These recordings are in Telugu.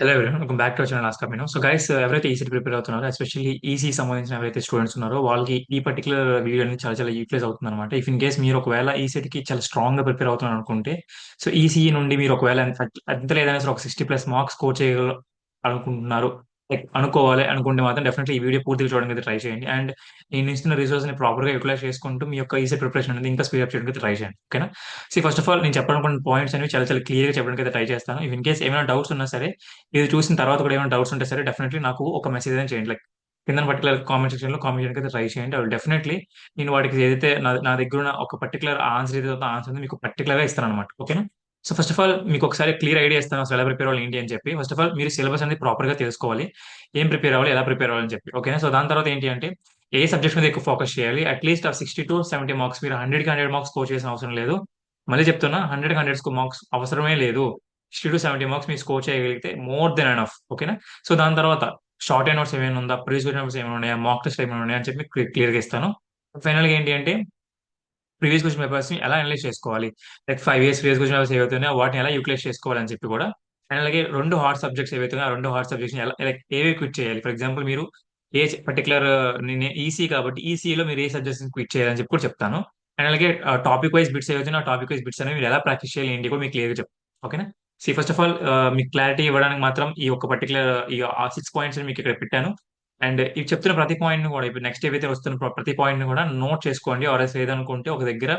Hello everyone, welcome back to our channel ask Meenu. So guys, ఎవరైతే ఈసెట్ ప్రిపేర్ అవుతున్నారో, ఎస్పెషల్లీ ఈసీ సంబంధించిన ఎవరైతే స్టూడెంట్స్ ఉన్నారో వాళ్ళకి ఈ పర్టికులర్ వీడియో అనేది చాలా చాలా యూటిలైజ్ అవుతుంది అనమాట. ఇఫ్ ఇన్ కేస్ మీరు ఒకవేళ ఈసెట్ కి చాలా స్ట్రాంగ్ గా ప్రిపేర్ అవుతున్నారు అనుకుంటే, సో ఈసీ నుండి మీరు ఒకవేళ ఎంత లేదనే సరే ఒక 60+ మార్క్స్ స్కోర్ చేయగల అనుకుంటున్నారు, లైక్ అనుకోవాలి అనుకుంటే మాత్రం డెఫినెట్లీ ఈ వీడియో పూర్తిగా చూడడానికి అయితే ట్రై చేయండి. అండ్ నేను ఇస్తున్న రిసోర్స్ ని ప్రాపర్ గా యూటిలైజ్ చేసుకుంటూ మీ యొక్క ఈసెట్ ప్రిపరేషన్ అనేది ఇంకా స్పీడ్ అప్ చేయడానికి ట్రై చేయండి. ఓకేనా? సో ఫస్ట్ ఆఫ్ ఆల్ నేను చెప్పాలనుకున్న పాయింట్స్ అనేవి చాలా చాలా క్లియర్ గా చెప్పడానికి అయితే ట్రై చేస్తాను. ఇఫ్ ఇన్ కేస్ ఏమైనా డౌట్స్ ఉన్నా సరే, ఇది చూసిన తర్వాత కూడా ఏమైనా డౌట్స్ ఉంటే సరే డెఫినెట్లీ నాకు ఒక మెసేజ్ అయినా చేయండి. లైక్ కింద పర్టికులర్ కామెంట్ సెక్షన్ లో కామెంట్ చేయడానికి అయితే ట్రై చేయండి. అవి డెఫినెట్లీ నేను వాటికి ఏదైతే నా దగ్గర ఉన్న ఒక పర్టికులర్ ఆన్సర్ ఏదైతే ఆన్సర్ మీకు పర్టికులర్ గా ఇస్తాను అనమాట. ఓకేనా? సో ఫస్ట్ ఆఫ్ ఆల్ మీకు ఒకసారి క్లియర్ ఐడియా ఇస్తాను అసలు ఎలా ప్రిపేర్ అవ్వాలి ఏంటి అని చెప్పి. ఫస్ట్ ఆఫ్ ఆల్ మీరు సిలబస్ అనేది ప్రాపర్ గా తెలుసుకోవాలి, ఏం ప్రిపేర్ అవ్వాలి, ఎలా ప్రిపేర్ అవ్వాలి అని చెప్పి. ఓకేనా? సో దాని తర్వాత ఏంటి అంటే ఏ సబ్జెక్ట్ మీద ఎక్కువ ఫోకస్ చేయాలి. అట్లీస్ట్ ఆ 60 to 70 మార్క్స్ మీరు 100 కి 100 మార్క్స్ స్కోర్ చేసిన అవసరం లేదు. మళ్ళీ చెప్తున్నా, 100 కి 100 మార్క్స్ అవసరమే లేదు. 60 to 70 మార్క్స్ మీరు స్కోర్ చేయగలిగితే మోర్ దెన్ ఎనఫ్. ఓకేనా? సో దాని తర్వాత షార్ట్ అండ్ నోట్స్ ఏమైనా ఉందా, ప్రీవియస్ నోట్స్ ఏమైనా ఉన్నాయా, మాక్ టెస్ట్ ఏమైనా ఉన్నాయా అని చెప్పి క్లియర్ గా ఇస్తాను. ఫైనల్ గా ఏంటి అంటే ప్రీవియస్ క్వశ్చన్ పేపర్స్ ని ఎలా అనలైజ్ చేసుకోవాలి, like 5 years previous question papers ఏవైతున్నాయో వాటిని ఎలా యూటిలైజ్ చేసుకోవాలని చెప్పి కూడా. అండ్ అలాగే రెండు హార్డ్ సబ్జెక్ట్స్ ఏవైతున్నాయో ఆ రెండు హార్డ్ సబ్జెక్ట్స్ ఎలా, లైక్ ఏవి క్విట్ చేయాలి. ఫర్ ఎగ్జాంపుల్ మీరు ఏ పర్టికులర్, నేను ఈసీ కాబట్టి ఈసీలో మీరు ఏ సబ్జెక్ట్స్ క్విట్ చేయాలని చెప్పి కూడా చెప్తాను. అండ్ అలాగే టాపిక్ వైజ్ బిట్స్ ఏవైతే ఆ టాపిక్ వైజ్ బిట్స్ అనేవి మీరు ఎలా ప్రాక్టీస్ చేయాలి ఏంటి కూడా మీకు క్లియర్ గా చెప్తాను. ఓకేనా? సి ఫస్ట్ ఆఫ్ ఆల్ మీకు క్లారిటీ ఇవ్వడానికి మాత్రం ఈ ఒక పర్టికులర్ ఈ 6 పాయింట్స్ మీకు ఇక్కడ పెట్టాను. అండ్ ఇవి చెప్తున్న ప్రతి పాయింట్ ని కూడా, ఇప్పుడు నెక్స్ట్ ఏవైతే వస్తున్న ప్రతి పాయింట్ ని కూడా నోట్ చేసుకోండి. ఆర్ఎస్ లేదనుకుంటే ఒక దగ్గర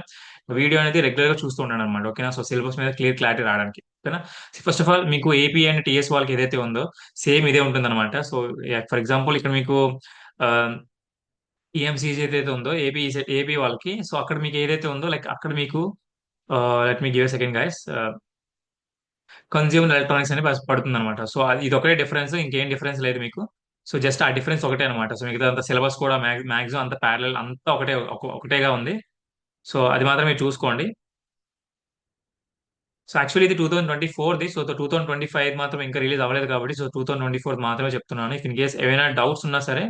వీడియో అనేది రెగ్యులర్ గా చూస్తూ ఉండండి అనమాట. ఓకేనా? సో సిలబస్ మీద క్లియర్ క్లారిటీ రావడానికి. ఓకేనా? ఫస్ట్ ఆఫ్ ఆల్ మీకు ఏపీ అండ్ టీఎస్ వాళ్ళకి ఏదైతే ఉందో సేమ్ ఇదే ఉంటుంది అనమాట. సో ఫర్ ఎగ్జాంపుల్ ఇక్కడ మీకు ఈఎంసీజీ ఏదైతే ఉందో ఏపీ ఏపీ వాళ్ళకి, సో అక్కడ మీకు ఏదైతే ఉందో లైక్ అక్కడ మీకు let me give second guys, consumer electronics అని పడుతుంది అనమాట. సో ఇది ఒకటే డిఫరెన్స్, ఇంకేం డిఫరెన్స్ లేదు మీకు. సో జస్ట్ ఆ డిఫరెన్స్ ఒకటే అనమాట. సో మిగతా అంత సిలబస్ కూడా మాక్సిమం అంత ప్యారల్ అంతా ఒకటే ఒకటేగా ఉంది. సో అది మాత్రం మీరు చూసుకోండి. సో యాక్చువల్లీ ఇది 2024ది. సో 2025 మాత్రం ఇంకా రిలీజ్ అవ్వలేదు కాబట్టి సో 2024 మాత్రమే చెప్తున్నాను. ఇఫ్ ఇన్ కేస్ ఏమైనా డౌట్స్ ఉన్నా సరే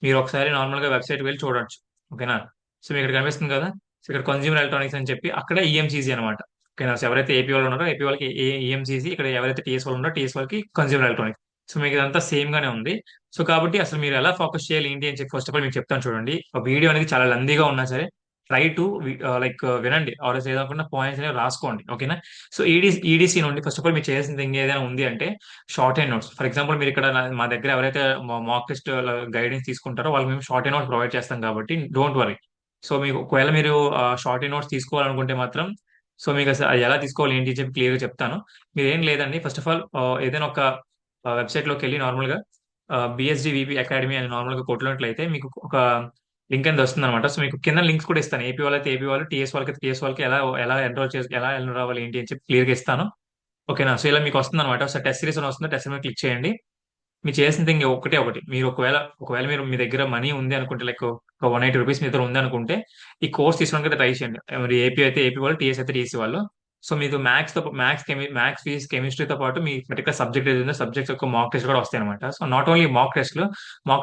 మీరు ఒకసారి నార్మల్ గా వెబ్సైట్ వెళ్ళి చూడొచ్చు. ఓకేనా? సో మీకు ఇక్కడ కనిపిస్తుంది కదా, సో ఇక్కడ కన్జ్యూమర్ ఎలక్ట్రానిక్స్ అని చెప్పి అక్కడ ఈఎంసీసీ అనమాట. ఓకేనా? సో ఎవరైతే ఏపీ వాళ్ళు ఉన్నారో ఏపీ వాళ్ళకి ఈఎంసీసీ, ఇక్కడ ఎవరైతే టీఎస్ వాళ్ళు ఉన్నారో టీఎస్ వాళ్ళకి కన్జ్యూమర్ ఎలక్ట్రానిక్స్. సో మీకు ఇదంతా సేమ్ గానే ఉంది. సో కాబట్టి అసలు మీరు ఎలా ఫోకస్ చేయాలి ఏంటి అని చెప్పి ఫస్ట్ ఆఫ్ ఆల్ మీకు చెప్తాను చూడండి. ఆ వీడియో అనేది చాలా లెందీగా ఉన్నా సరే ట్రై టు లైక్ వినండి, ఆర్ ఏదనుకున్న పాయింట్స్ అనేవి రాసుకోండి. ఓకేనా? సో ఈడీసీ నుండి ఫస్ట్ ఆఫ్ ఆల్ మీరు చేయాల్సింది ఏదైనా ఉంది అంటే short hand notes. For example మీరు ఇక్కడ మా దగ్గర ఎవరైతే మాక్ టెస్ట్ గైడెన్స్ తీసుకుంటారో వాళ్ళకి మేము షార్ట్ హ్యాండ్ నోట్స్ ప్రొవైడ్ చేస్తాం కాబట్టి డోంట్ వరీ. సో మీకు ఒకవేళ మీరు షార్ట్ హ్యాండ్ నోట్స్ తీసుకోవాలనుకుంటే మాత్రం, సో మీకు అసలు అది ఎలా తీసుకోవాలి ఏంటి అని చెప్పి క్లియర్ గా చెప్తాను. మీరు ఏం లేదండి, ఫస్ట్ ఆఫ్ ఆల్ ఏదైనా ఒక వెబ్సైట్ లోకి వెళ్ళి నార్మల్ గా బిఎస్డి విపి అకాడమీ అని నార్మల్ గా కొట్టినట్లయితే మీకు ఒక లింక్ అనేది వస్తుంది అనమాట. సో మీకు కింద లింక్స్ కూడా ఇస్తాను. ఏపీ వాళ్ళైతే ఏపీ వాళ్ళు, టీఎస్ వాళ్ళకి ఎలా ఎలా ఎన్రోల్ చేసి ఎలా ఎన్రోల్ అవ్వాలి ఏంటి అని చెప్పి క్లియర్ గా ఇస్తాను. ఓకేనా? సో ఇలా మీకు వస్తుంది అనమాట. ఒకసారి టెస్ట్ సిరీస్ అని వస్తుంది, టెస్ట్ మీద క్లిక్ చేయండి. మీరు చేయాల్సింది ఇంక ఒకటే ఒకటి. మీరు ఒకవేళ మీరు మీ దగ్గర మనీ ఉంది అనుకుంటే, లైక్ ఒక 180 రూపీస్ మీ దగ్గర ఉంది అనుకుంటే ఈ కోర్స్ తీసుకోవడానికి అయితే ట్రై చేయండి. మరి ఏపీ అయితే ఏపీ వాళ్ళు, టీఎస్ అయితే టీఎస్సీ వాళ్ళు. సో మీకు మ్యాథ్స్ ఫిజిక్స్ కెమిస్ట్రీతో పాటు మీ పర్టికులర్ సబ్జెక్ట్ ఏది ఉందో సబ్జెక్ట్స్ యొక్క మాక్ టెస్ట్ కూడా వస్తాయి అనమాట. So not only mock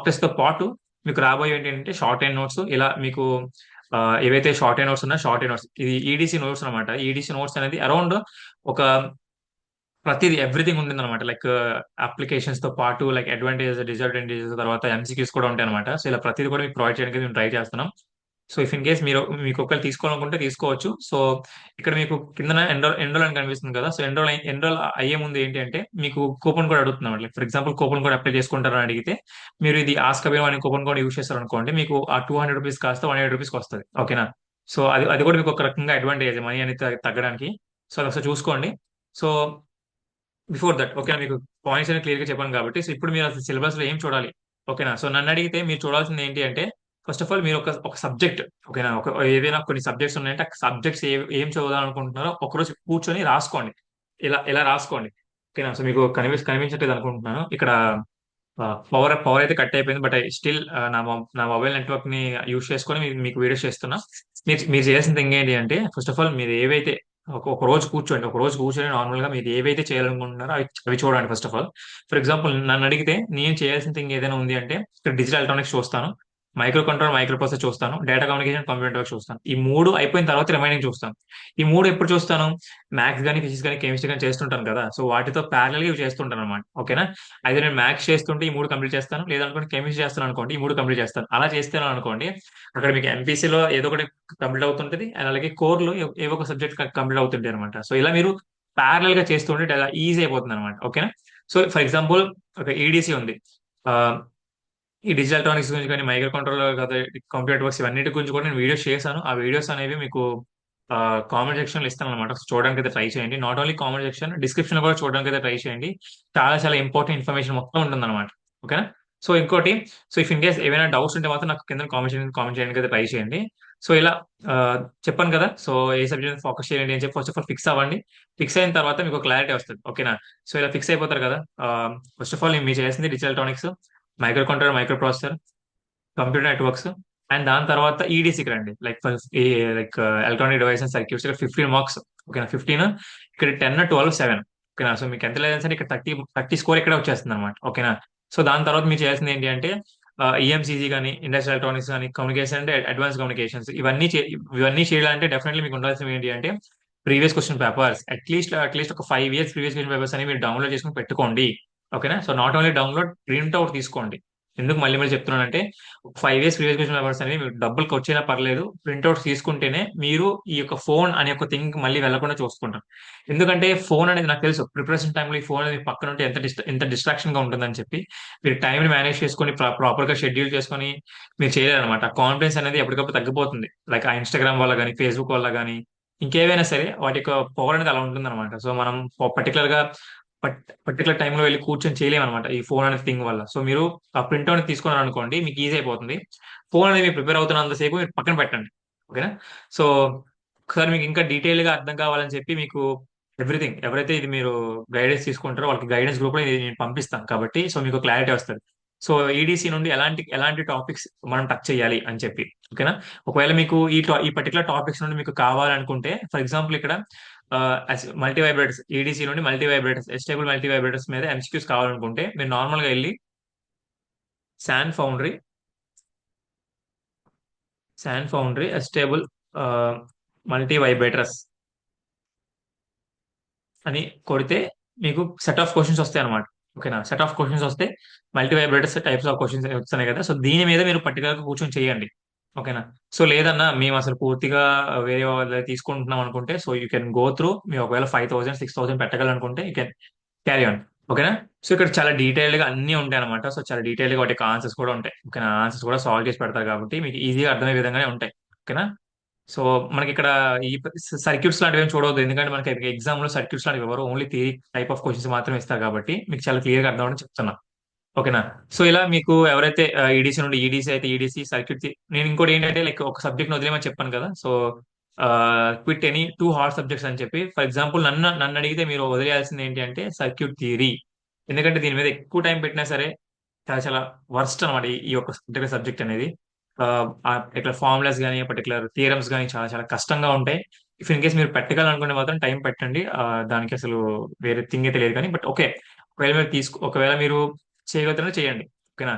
test తో పాటు మీకు రాబోయే ఏంటంటే షార్ట్ హ్యాండ్ నోట్స్. ఇలా మీకు ఆ, ఏవైతే షార్ట్ హ్యాండ్ నోట్స్ ఉన్నాయో షార్ట్ హ్యాండ్ నోట్స్, ఇది ఈడీసీ నోట్స్ అనమాట. ఈడీసీ నోట్స్ అనేది అరౌండ్ ఒక ప్రతిది ఎవ్రీథింగ్ ఉంటుంది అనమాట. లైక్ అప్లికేషన్స్ తో పాటు లైక్ అడ్వాంటేజెస్, డిసడ్వాంటేజెస్, తర్వాత ఎంసీక్యూస్ కూడా ఉంటాయి అనమాట. సో ఇలా ప్రతిది కూడా మీకు ప్రొవైడ్ చేయడానికి మేము ట్రై చేస్తున్నాం. సో ఇఫ్ ఇన్ కేస్ మీకు ఒకవేళ తీసుకోవాలనుకుంటే తీసుకోవచ్చు. సో ఇక్కడ మీకు కింద ఎన్రోల్ అని కనిపిస్తుంది కదా, సో ఎన్రోల్ అయ్యే ముందు ఏంటి అంటే మీకు కూపన్ కోడ్ అడుగుతున్నాం. Like for example coupon code apply చేసుకుంటారని అడిగితే మీరు ఇది ఆస్క్ అభినవ్ అనే కూపన్ కోడ్ యూస్ చేస్తారు అనుకోండి, మీకు ఆ 200 రూపీస్ కాస్త 180 రూపీస్కి వస్తుంది. ఓకేనా? సో అది కూడా మీకు ఒక రకంగా అడ్వాంటేజ్, మనీ అనేది తగ్గడానికి. సో అది ఒకసారి చూసుకోండి. సో బిఫోర్ దట్ ఓకేనా, మీకు పాయింట్స్ అని క్లియర్ గా చెప్పాను కాబట్టి, సో ఇప్పుడు మీరు అసలు సిలబస్ లో ఏం చూడాలి. ఓకేనా? సో నన్ను అడిగితే మీరు చూడాల్సింది ఏంటి అంటే ఫస్ట్ ఆఫ్ ఆల్ మీరు ఒక సబ్జెక్ట్, ఓకేనా, ఏదైనా కొన్ని సబ్జెక్ట్స్ ఉన్నాయంటే ఆ సబ్జెక్ట్స్ ఏం చదవాలనుకుంటున్నారో అనుకుంటున్నారో ఒకరోజు కూర్చొని రాసుకోండి. ఇలా రాసుకోండి. ఓకేనా? సో మీకు కనిపించట్లేదు అనుకుంటున్నాను ఇక్కడ. పవర్ అయితే కట్ అయిపోయింది, బట్ స్టిల్ నా మొబైల్ నెట్వర్క్ ని యూస్ చేసుకొని మీకు వీడియోస్ చేస్తున్నా. మీరు చేయాల్సింది ఇంకేంటి అంటే ఫస్ట్ ఆఫ్ ఆల్ మీరు ఏవైతే ఒక రోజు కూర్చొని నార్మల్ గా మీరు ఏవైతే చేయాలనుకుంటున్నారో అవి చూడండి first of all. For example నన్ను అడిగితే నేను చేయాల్సిన థింగ్ ఏదైనా ఉంది అంటే ఇక్కడ డిజిటల్ ఎలక్ట్రానిక్స్ చూస్తాను. మైక్రో కంట్రోల్, మైక్రో ప్రాసెసర్ చూస్తాను, డేటా కమ్యూనికేషన్, కంప్యూటర్ నెట్వర్క్ చూస్తాను. ఈ మూడు అయిపోయిన తర్వాత రిమైనింగ్ చూస్తాను. ఈ మూడు ఎప్పుడు చూస్తాను? మ్యాథ్స్ కానీ, ఫిజిక్స్ కానీ, కెమిస్ట్రీ కానీ చేస్తుంటాను కదా, సో వాటితో ప్యారల్ గా ఇవి చేస్తుంటాను అనమాట. ఓకేనా? అయితే నేను మ్యాథ్స్ చేస్తుంటే ఈ మూడు కంప్లీట్ చేస్తాను, లేదనుకోండి కెమిస్ట్రీ చేస్తాను అనుకోండి, ఈ మూడు కంప్లీట్ చేస్తాను. అలా చేస్తాను అనుకోండి, అక్కడ మీకు ఎంపీసీలో ఏదో ఒకటి కంప్లీట్ అవుతుంటది, అండ్ అలాగే కోర్ లో ఏవో ఒక సబ్జెక్ట్ కంప్లీట్ అవుతుంటాయి అనమాట. సో ఇలా మీరు ప్యారల్ గా చేస్తుంటే అలా ఈజీ అయిపోతుంది అనమాట. ఓకేనా? సో ఫర్ ఎగ్జాంపుల్, ఒక ఈడీసీ ఉంది. ఆ, ఈ డిజిటల్ ఎలక్ట్రానిక్స్ గురించి కానీ, మైక్రో కంట్రోలర్ కదా, కంప్యూటర్ వర్క్స్, ఇవన్నిటి గురించి కూడా నేను వీడియోస్ చేశాను. ఆ వీడియోస్ అనేవి మీకు కామెంట్ సెక్షన్ లో ఇస్తాను అనమాట. చూడడానికి అయితే ట్రై చేయండి. Not only comment section, description లో కూడా చూడడానికి అయితే ట్రై చేయండి. చాలా చాలా ఇంపార్టెంట్ ఇన్ఫర్మేషన్ మొత్తం ఉంటుంది అనమాట. ఓకేనా? సో ఇంకోటి, సో ఇఫ్ ఇన్ కేస్ ఏమైనా డౌట్స్ ఉంటే మాత్రం నాకు కింద కామెంట్ చేయడానికి అయితే ట్రై చేయండి. సో ఇలా ఆ, చెప్పాను కదా, సో ఏ సబ్జెక్ట్ ఫోకస్ చేయండి అని చెప్పి ఫస్ట్ ఆఫ్ ఆల్ ఫిక్స్ అవ్వండి. ఫిక్స్ అయిన తర్వాత మీకు క్లారిటీ వస్తుంది. ఓకేనా? సో ఇలా ఫిక్స్ అయిపోతారు కదా. ఫస్ట్ ఆఫ్ ఆల్ మీరు చేసింది digital electronics, micro controller, micro processor, computer networks, and దాని తర్వాత ఈడీసీకి రండి. Like electronic device and circuits, ఇక్కడ 15 మార్క్స్. ఓకేనా? 15, ఇక్కడ 10, 12, 7. ఓకేనా? సో మీకు ఎంత లేదని సరే ఇక్కడ 30 స్కోర్ ఇక్కడ వచ్చేస్తుంది అనమాట. ఓకేనా? సో దాని తర్వాత మీరు చేయాల్సింది ఏంటి అంటే ఈఎంసీజీ కానీ, ఇండస్ట్రియల్ ఎలక్ట్రానిక్స్ కానీ, కమ్యూనికేషన్ అంటే అడ్వాన్స్ కమ్యూనికేషన్స్, ఇవన్నీ చేయాలంటే డెఫినెట్లీ మీకు ఉండాల్సింది ఏంటి అంటే ప్రీవియస్ క్వశ్చన్ పేపర్స్, అట్లీస్ట్ ఒక 5 years ప్రీవియస్ క్వశ్చన్ పేపర్స్ అని మీరు డౌన్లోడ్ చేసుకుని పెట్టుకోండి. ఓకేనా? So not only download, print out తీసుకోండి. ఎందుకు మళ్ళీ మళ్ళీ చెప్తున్నానంటే 5 years ప్రీవియస్ క్వశ్చన్ పేపర్స్ అనేవి మీకు డబ్బులు వచ్చైనా పర్లేదు, ప్రింట్అవుట్స్ తీసుకుంటేనే మీరు ఈ యొక్క ఫోన్ అనే ఒక థింగ్ మళ్ళీ వెళ్లకుండా చూసుకుంటారు. ఎందుకంటే ఫోన్ అనేది నాకు తెలుసు, ప్రిపరేషన్ టైంలో ఈ ఫోన్ అనేది పక్కన ఉంటే ఎంత డిస్ట్రాక్షన్ గా ఉంటుందని చెప్పి మీరు టైం మేనేజ్ చేసుకొని ప్రాపర్ గా షెడ్యూల్ చేసుకొని మీరు చేయలేరనమాట. కాన్ఫిడెన్స్ అనేది ఎప్పటికప్పుడు తగ్గిపోతుంది. లైక్ ఆ ఇన్స్టాగ్రామ్ వల్ల కానీ, ఫేస్బుక్ వల్ల కానీ, ఇంకేవైనా సరే వాటి యొక్క పవర్ అనేది అలా ఉంటుంది అనమాట. సో మనం పర్టికులర్ గా పర్టికులర్ టైంలో వెళ్ళి కూర్చొని చేయలేము అనమాట ఈ ఫోన్ అనే థింగ్ వల్ల. సో మీరు ఆ ప్రింట్ అవుట్ తీసుకున్నారు అనుకోండి, మీకు ఈజీ అయిపోతుంది. ఫోన్ అనేది మీరు ప్రిపేర్ అవుతున్నంతసేపు మీరు పక్కన పెట్టండి. ఓకేనా? సో ఒకసారి మీకు ఇంకా డీటెయిల్ గా అర్థం కావాలని చెప్పి మీకు ఎవ్రీథింగ్, ఎవరైతే ఇది మీరు గైడెన్స్ తీసుకుంటారో వాళ్ళకి గైడెన్స్ గ్రూప్ లో ఇది నేను పంపిస్తాను కాబట్టి, సో మీకు క్లారిటీ వస్తుంది. సో ఈడీసీ నుండి ఎలాంటి ఎలాంటి టాపిక్స్ మనం టచ్ చేయాలి అని చెప్పి. ఓకేనా? ఒకవేళ మీకు ఈ పర్టికులర్ టాపిక్స్ నుండి మీకు కావాలనుకుంటే, ఫర్ ఎగ్జాంపుల్ ఇక్కడ మల్టీ వైబ్రేటర్స్, ఈడీసీ నుండి మల్టీ వైబ్రేటర్స్, ఎస్టేబుల్ మల్టీ వైబ్రేటర్స్ మీద ఎంసీక్యూస్ కావాలనుకుంటే మీరు నార్మల్ గా వెళ్ళి శాన్ ఫౌండరీ ఎస్టేబుల్ మల్టీ వైబ్రేటర్స్ అని కొడితే మీకు సెట్ ఆఫ్ క్వశ్చన్స్ వస్తాయి అనమాట. ఓకేనా? సెట్ ఆఫ్ క్వశ్చన్స్ వస్తే multi vibrators types of questions వస్తున్నాయి కదా, సో దీని మీద మీరు పర్టికులర్ గా కూర్చొని చేయండి. ఓకేనా? సో లేదన్నా మేము అసలు పూర్తిగా వేరే వాళ్ళ తీసుకుంటున్నాం అనుకుంటే, so you can go through. మీరు ఒకవేళ 5,000, 6,000 పెట్టగలనుకుంటే యూ కెన్ క్యారీ ఆన్. ఓకేనా? సో ఇక్కడ చాలా డీటెయిల్డ్ గా అన్ని ఉంటాయి అనమాట. సో చాలా డీటెయిల్ గా వాటి ఆన్సర్స్ కూడా ఉంటాయి. ఓకేనా? ఆన్సర్స్ కూడా సాల్వ్ చేసి పెడతారు కాబట్టి మీకు ఈజీగా అర్థమయ్యే విధంగానే ఉంటాయి. ఓకేనా? సో మనకి ఇక్కడ ఈ సర్క్యూట్స్ లాంటివి ఏం చూడవద్దు, ఎందుకంటే మనకి ఎగ్జామ్ లో సర్క్యూట్స్ లాంటివి ఎవరు, only theory type of questions మాత్రమే ఇస్తారు కాబట్టి మీకు చాలా క్లియర్ గా అర్థం అవడం చెప్తున్నా. ఓకేనా? సో ఇలా మీకు ఎవరైతే ఈడీసీ నుండి ఈడీసీ అయితే ఈడీసీ సర్క్యూట్, నేను ఇంకోటి ఏంటంటే లైక్ ఒక సబ్జెక్ట్ వదిలేమని చెప్పాను కదా, so quit any 2 hard subjects అని చెప్పి. ఫర్ ఎగ్జాంపుల్ నన్ను అడిగితే మీరు వదిలేయాల్సింది ఏంటి అంటే సర్క్యూట్ థియరీ. ఎందుకంటే దీని మీద ఎక్కువ టైం పెట్టినా సరే చాలా చాలా వర్స్ట్ అనమాట ఈ యొక్క పర్టికులర్ సబ్జెక్ట్ అనేది. ఆ పర్టికులర్ ఫార్ములాస్ కానీ, పర్టికులర్ థియరమ్స్ కానీ చాలా చాలా కష్టంగా ఉంటాయి. ఇఫ్ ఇన్ కేస్ మీరు పెట్టగలనుకుంటే మాత్రం టైం పెట్టండి. దానికి అసలు వేరే థింగ్ అయితే లేదు కానీ, బట్ ఓకే, ఒకవేళ మీరు చేయగలుగుతారో చేయండి. ఓకేనా?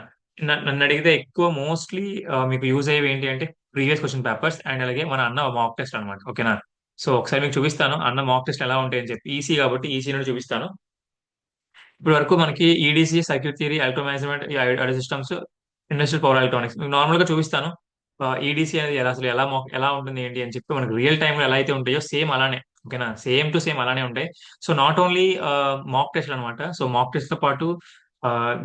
నన్ను అడిగితే ఎక్కువ మోస్ట్లీ మీకు యూజ్ అయ్యేవి ఏంటి అంటే ప్రీవియస్ క్వశ్చన్ పేపర్స్, అండ్ అలాగే మన అన్న మాక్ టెస్ట్ అనమాట. ఓకేనా? సో ఒకసారి మీకు చూపిస్తాను అన్న మాక్ టెస్ట్ ఎలా ఉంటాయని చెప్పి. ఈసీ కాబట్టి ఈసీ నుండి చూపిస్తాను. ఇప్పుడు వరకు మనకి EDC, circuit theory, electromagnetic systems, industrial power electronics మీకు నార్మల్ గా చూపిస్తాను. ఈడీసీ అనేది అసలు ఎలా ఉంటుంది ఏంటి అని చెప్పి మనకి రియల్ టైమ్ లో ఎలా అయితే ఉంటాయో సేమ్ అలానే. ఓకేనా? సేమ్ టు సేమ్ అలానే ఉంటాయి. So not only mock test అనమాట. సో మాక్ టెస్ట్ తో పాటు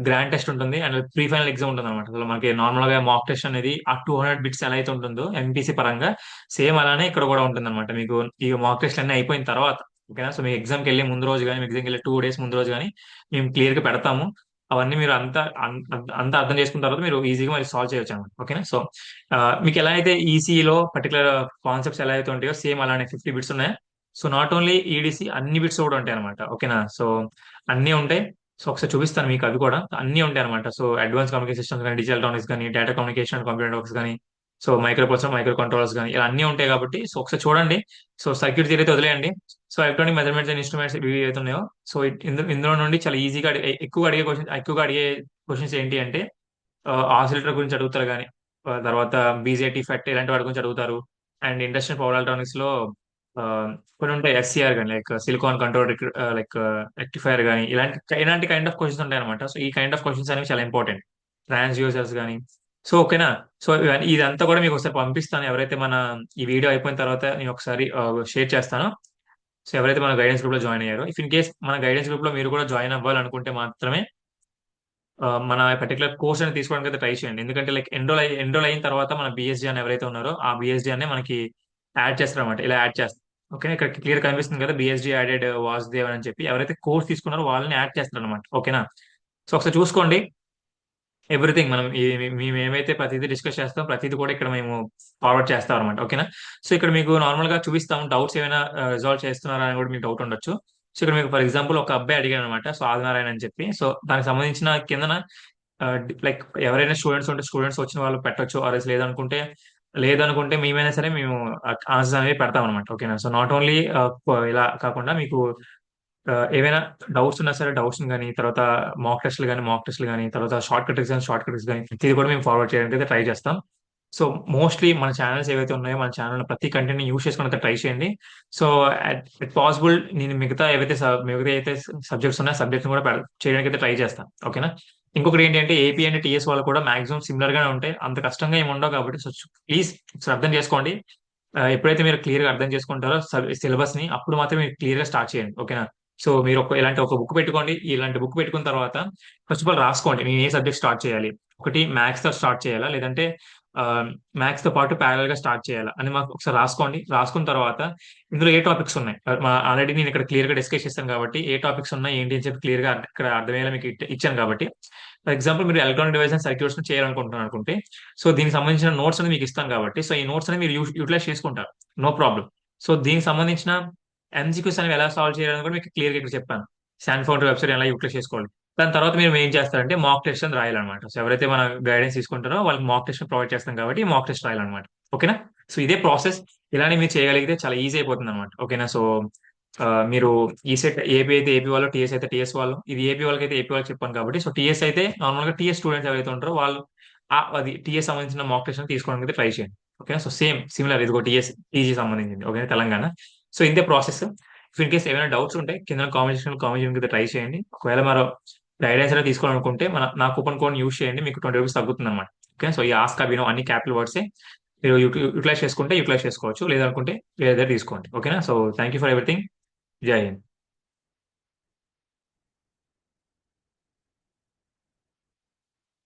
గ్రాండ్ టెస్ట్ ఉంటుంది, అండ్ ప్రీ ఫైనల్ ఎగ్జామ్ ఉంటుంది అనమాట. అసలు మనకి నార్మల్ గా మాక్ టెస్ట్ అనేది ఆ 200 బిట్స్ ఎలా అయితే ఉంటుందో ఎంపీసీ పరంగా, సేమ్ అలానే ఇక్కడ కూడా ఉంటుంది అనమాట. మీకు ఈ మాక్ టెస్ట్ అన్ని అయిపోయిన తర్వాత, ఓకేనా, సో మీ ఎగ్జామ్కి వెళ్ళి ముందు రోజు కానీ, మీ ఎగ్జామ్కి వెళ్ళి 2 days ముందు రోజు కానీ మేము క్లియర్ గా పెడతాము. అవన్నీ మీరు అంతా అర్థం చేసుకున్న తర్వాత మీరు ఈజీగా మరి సాల్వ్ చేయొచ్చు అనమాట. ఓకేనా? సో మీకు ఎలా అయితే ఈసీలో పర్టికులర్ కాన్సెప్ట్స్ ఎలా అయితే ఉంటాయో సేమ్ అలానే 50 బిట్స్ ఉన్నాయి. సో నాట్ ఓన్లీ ఈడీసీ, అన్ని బిట్స్ కూడా ఉంటాయి అనమాట. ఓకేనా? సో అన్ని ఉంటాయి. సో ఒకసారి చూపిస్తాను మీకు అవి కూడా అన్ని ఉంటాయి అనమాట. సో అడ్వాన్స్ కమ్యూనికేషన్ సిస్టమ్స్ కానీ, డిజిటల్ ఎలక్ట్రానిక్స్ కానీ, డేటా కమ్యూనికేషన్, కంప్యూటర్ నెట్వర్క్స్ కానీ, so micro processor, micro controllers కానీ, ఇలా అన్ని ఉంటాయి కాబట్టి సో ఒకసారి చూడండి. సో సర్క్యూట్ థియరీ అయితే వదిలేయండి. So electronic measurements and instruments ఇవి ఏవైతే ఉన్నాయో, సో ఇందులో నుండి చాలా ఈజీగా ఎక్కువగా అడిగే క్వశ్చన్స్ ఏంటి అంటే ఆసిలేటర్ గురించి అడుగుతారు కానీ, తర్వాత బీజేటీ ఫెట్ ఇలాంటి వాటి గురించి అడుగుతారు. అండ్ ఇండస్ట్రియల్ పవర్ ఎలక్ట్రానిక్స్ లో ఆ, కొన్ని ఉంటాయి, ఎస్సీఆర్ కానీ like silicon control like rectifier కానీ ఇలాంటి కైండ్ ఆఫ్ క్వశ్చన్స్ ఉంటాయి అనమాట. సో ఈ కైండ్ ఆఫ్ క్వశ్చన్స్ అనేవి చాలా ఇంపార్టెంట్. ట్రాన్స్డ్యూసర్స్ కానీ. సో ఓకేనా. సో ఇదంతా కూడా మీకు ఒకసారి పంపిస్తాను. ఎవరైతే మన ఈ వీడియో అయిపోయిన తర్వాత నేను ఒకసారి షేర్ చేస్తాను. సో ఎవరైతే మన గైడెన్స్ గ్రూప్ లో జాయిన్ అయ్యారో, ఇఫ్ ఇన్ కేస్ మన గైడెన్స్ గ్రూప్ లో మీరు కూడా జాయిన్ అవ్వాలనుకుంటే మాత్రమే మన పర్టికులర్ కోర్స్ అని తీసుకోవడానికి అయితే ట్రై చేయండి. ఎందుకంటే లైక్ ఎన్రోల్ అయిన తర్వాత మన బిఎస్జీ అని ఎవరైతే ఉన్నారో ఆ బిఎస్జీ అనే మనకి యాడ్ చేస్తారు అనమాట. ఇలా యాడ్ చేస్తారు. ఓకే, ఇక్కడ క్లియర్ కనిపిస్తుంది కదా, బిఎస్జీ యాడెడ్ వాసుదేవ్ అని చెప్పి ఎవరైతే కోర్స్ తీసుకున్నారో వాళ్ళని యాడ్ చేస్తారు అనమాట. ఓకేనా. సో ఒకసారి చూసుకోండి. ఎవ్రీథింగ్ మనం మేము ఏమైతే ప్రతిదీ డిస్కస్ చేస్తాం ప్రతిదీ కూడా ఇక్కడ మేము ఫార్వర్డ్ చేస్తాం అనమాట. ఓకేనా. సో ఇక్కడ మీకు నార్మల్ గా చూపిస్తాం, డౌట్స్ ఏమైనా రిజాల్వ్ చేస్తున్నారా అని కూడా మీకు డౌట్ ఉండొచ్చు. సో ఇక్కడ మీకు ఫర్ ఎగ్జాంపుల్ ఒక అబ్బాయి అడిగాడు అనమాట, సో ఆదినారాయణ అని చెప్పి. సో దానికి సంబంధించిన కిందన లైక్ ఎవరైనా స్టూడెంట్స్ ఉంటే స్టూడెంట్స్ వచ్చిన వాళ్ళు పెట్టొచ్చు, ఆర్ఎస్ లేదనుకుంటే మేమైనా సరే మేము ఆన్సర్స్ అనేవి పెడతాం అనమాట. ఓకేనా. సో నాట్ ఓన్లీ ఇలా కాకుండా మీకు ఏవైనా డౌట్స్ ఉన్నా సరే డౌట్స్ కానీ, తర్వాత మాక్ టెస్ట్లు కానీ, తర్వాత షార్ట్ కట్స్ కానీ ఇది కూడా మేము ఫార్వర్డ్ చేయడానికి అయితే ట్రై చేస్తాం. సో మోస్ట్లీ మన ఛానల్స్ ఏవైతే ఉన్నాయో మన ఛానల్ ప్రతి కంటెంట్ యూస్ చేసుకుని ట్రై చేయండి. సో ఇట్ పాసిబుల్ నేను మిగతా అయితే సబ్జెక్ట్స్ ఉన్నాయో సబ్జెక్ట్స్ కూడా చేయడానికి అయితే ట్రై చేస్తాను. ఓకేనా. ఇంకొకటి ఏంటంటే ఏపీ అండ్ టీఎస్ వాళ్ళు కూడా మాక్సిమం సిమిలర్ గానే ఉంటాయి, అంత కష్టంగా ఏమి ఉండవు కాబట్టి సో ప్లీజ్ అర్థం చేసుకోండి. ఎప్పుడైతే మీరు క్లియర్ గా అర్థం చేసుకుంటారో సిలబస్ ని, అప్పుడు మాత్రం మీరు క్లియర్ గా స్టార్ట్ చేయండి. ఓకేనా. సో మీరు ఇలాంటి ఒక బుక్ పెట్టుకోండి. ఇలాంటి బుక్ పెట్టుకున్న తర్వాత ఫస్ట్ ఆఫ్ ఆల్ రాసుకోండి నేను ఏ సబ్జెక్ట్ స్టార్ట్ చేయాలి. ఒకటి మ్యాథ్స్ తో స్టార్ట్ చేయాలా, లేదంటే మ్యాథ్స్ తో పాటు ప్యారల్ గా స్టార్ట్ చేయాలా అని మాకు ఒకసారి రాసుకోండి. రాసుకున్న తర్వాత ఇందులో ఏ టాపిక్స్ ఉన్నాయి ఆల్రెడీ నేను ఇక్కడ క్లియర్ గా డిస్కస్ చేస్తాను కాబట్టి ఏ టాపిక్స్ ఉన్నాయి ఏంటి అని చెప్పి క్లియర్ గా ఇక్కడ అర్థమయ్యేలా మీకు ఇచ్చాను కాబట్టి. ఫర్ ఎగ్జాంపుల్ మీరు ఎలక్ట్రానిక్ డివైస్ అండ్ సర్క్యూట్స్ చేయాలనుకుంటున్నారు అనుకుంటే, సో దీనికి సంబంధించిన నోట్స్ అనేది మీకు ఇస్తాను కాబట్టి సో ఈ నోట్స్ అనేది మీరు యూటిలైజ్ చేసుకుంటారు. No problem. సో దీనికి సంబంధించిన ఎంసీక్యూస్ అనేవి ఎలా సాల్వ్ చేయాలని కూడా మీకు క్లియర్ గా ఇక్కడ చెప్పాను. శాన్ ఫౌండరీ వెబ్సైట్ ఎలా యూటిలైజ్ చేసుకోవాలి. దాని తర్వాత మీరు ఏం చేస్తారంటే మాక్ టెస్ట్ అని రాయాలన్నమాట. సో ఎవరైతే మన గైడెన్స్ తీసుకుంటారో వాళ్ళకి మాక్ టెస్ట్ ప్రొవైడ్ చేస్తాం కాబట్టి మాక్ టెస్ట్ రాయాలన్నమాట. ఓకేనా. సో ఇదే ప్రాసెస్. ఇలానే మీరు చేయగలిగితే చాలా ఈజీ అయిపోతుంది అనమాట. ఓకేనా. సో మీరు ఈ సెట్ ఏపీ అయితే ఏపీ వాళ్ళు, టీఎస్ అయితే టీఎస్ వాళ్ళు. ఇది ఏపీ వాళ్ళకి అయితే ఏపీ వాళ్ళకి చెప్పాను కాబట్టి సో టీఎస్ అయితే నార్మల్ గా టీఎస్ స్టూడెంట్స్ ఎవరైతే ఉంటారో వాళ్ళు అది టీఎస్ సంబంధించిన మాక్ టెస్ట్ తీసుకోవడానికి అయితే ట్రై చేయండి. ఓకేనా. సో సేమ్ సిమిలర్ ఇదిగో టీఎస్ టీజీ సంబంధించింది. ఓకే, తెలంగాణ. సో ఇదే ప్రాసెస్. ఇఫ్ ఇన్ కేస్ ఏమైనా డౌట్స్ ఉంటే కింద కామెంట్ చేయడానికి ట్రై చేయండి. ఒకవేళ మరో గైడెన్స్ అనేది తీసుకోవాలనుకుంటే నా కూపన్ కోడ్ యూస్ చేయండి, మీకు 20 రూపీస్ తగ్గుతుంది అనమాట. ఓకే. సో ఈ ఆస్క్ అభినవ్ అన్ని క్యాపిటల్ వర్డ్సే. మీరు యూటిలైజ్ చేసుకోవచ్చు, లేదనుకుంటే వేరే తీసుకోండి. ఓకేనా. So thank you for everything. జై హింద్.